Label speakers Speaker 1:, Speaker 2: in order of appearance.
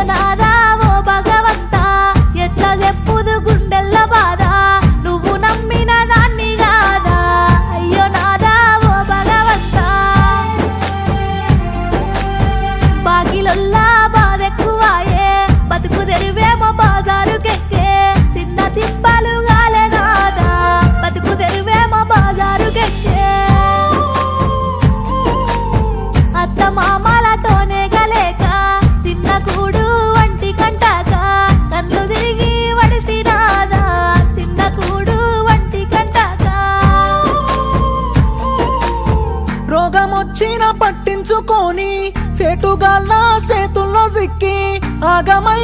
Speaker 1: నాదా ఓ భగవంతా ఎట్లా చెప్పుదు గుండెల్ల బాధ నువ్వు నమ్మిన దాన్ని కాదా అయ్యో నాదా ఓ భగవంతా బాగిలొల్లా బాధెక్కువాయే బతుకు తెరువేమో బాజారుకెక్కే చిన్న తిప్పలు గాలే నాదా బతుకు తెరువేమో బాజారుకెక్కే అత్త మామలతోనే గలేక తిన్న కూడు వంటి కంటాక కళ్ళు తిరిగి వడిసినాదా తిన్న కూడు వంటి కంటాక
Speaker 2: రోగమొచ్చిన పట్టించుకొని సేటుగాళ్ళ సేతుల్లో సిక్కి ఆగమై